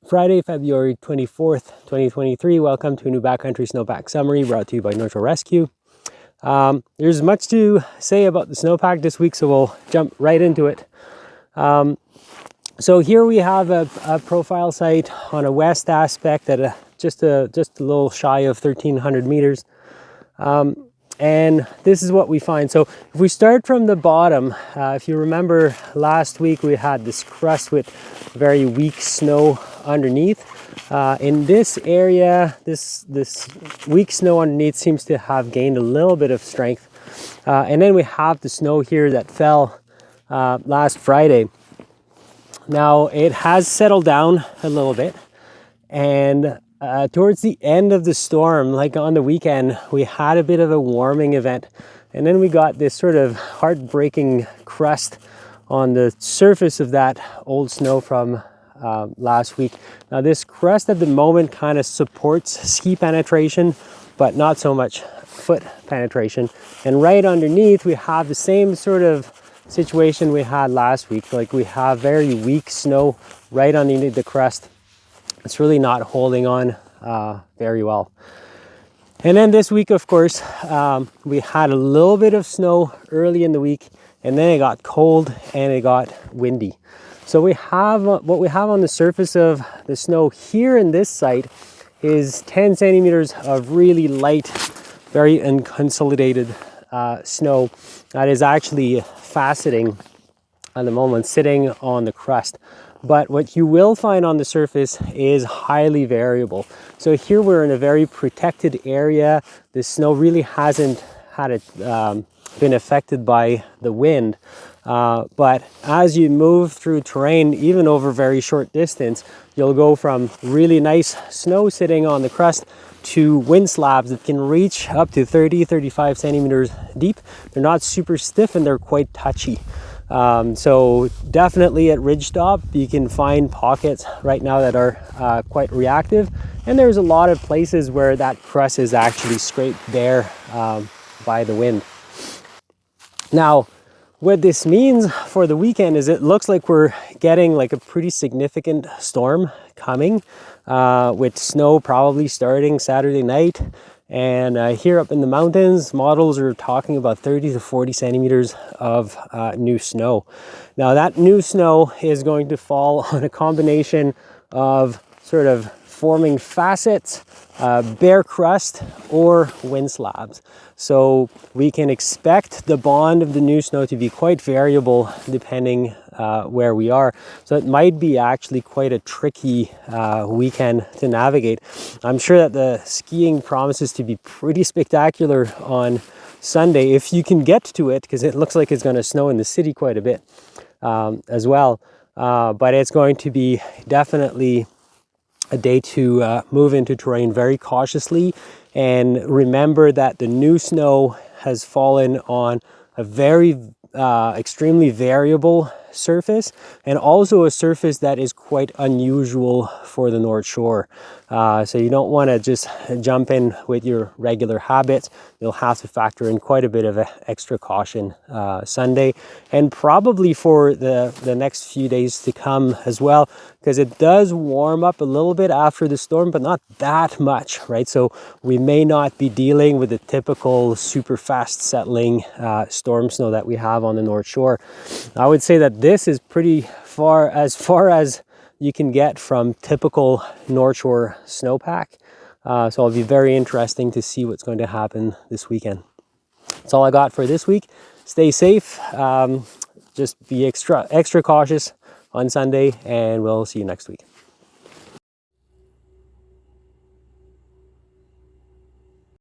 Friday, February 24th, 2023. Welcome to a new backcountry snowpack summary brought to you by North Shore Rescue. There's much to say about the snowpack this week, so we'll jump right into it. So here we have a profile site on a west aspect at just a little shy of 1,300 meters. And this is what we find. So if we start from the bottom, if you remember last week we had this crust with very weak snow underneath. In this area, this weak snow underneath seems to have gained a little bit of strength. And then we have the snow here that fell last Friday. Now it has settled down a little bit, and towards the end of the storm, like on the weekend, we had a bit of a warming event, and then we got this sort of heartbreaking crust on the surface of that old snow from last week. Now this crust at the moment kind of supports ski penetration, but not so much foot penetration. And right underneath we have the same sort of situation we had last week. Like we have very weak snow right underneath the crust. It's really not holding on very well. And then this week, of course, we had a little bit of snow early in the week, and then it got cold and it got windy. So we have what we have on the surface of the snow here in this site is 10 centimeters of really light, very unconsolidated snow that is actually faceting at the moment, sitting on the crust. But what you will find on the surface is highly variable. So here we're in a very protected area. The snow really hasn't had it been affected by the wind. But as you move through terrain, even over very short distance, you'll go from really nice snow sitting on the crust to wind slabs that can reach up to 30-35 centimeters deep. They're not super stiff and they're quite touchy. So definitely at ridge top, you can find pockets right now that are quite reactive. And there's a lot of places where that crust is actually scraped bare by the wind. Now, what this means for the weekend is it looks like we're getting like a pretty significant storm coming with snow probably starting Saturday night. And here up in the mountains, models are talking about 30 to 40 centimeters of new snow. Now that new snow is going to fall on a combination of sort of forming facets, bare crust, or wind slabs. So we can expect the bond of the new snow to be quite variable depending where we are. So it might be actually quite a tricky weekend to navigate. I'm sure that the skiing promises to be pretty spectacular on Sunday if you can get to it, because it looks like it's going to snow in the city quite a bit as well. But it's going to be definitely a day to move into terrain very cautiously, and remember that the new snow has fallen on a very extremely variable surface, and also a surface that is quite unusual for the North Shore. So you don't want to just jump in with your regular habits. You'll have to factor in quite a bit of extra caution Sunday, and probably for the next few days to come as well, because it does warm up a little bit after the storm, but not that much, right? So we may not be dealing with the typical super fast settling storm snow that we have on the North Shore. I would say that this is pretty far as you can get from typical North Shore snowpack. So it'll be very interesting to see what's going to happen this weekend. That's all I got for this week. Stay safe. Just be extra cautious on Sunday, and we'll see you next week.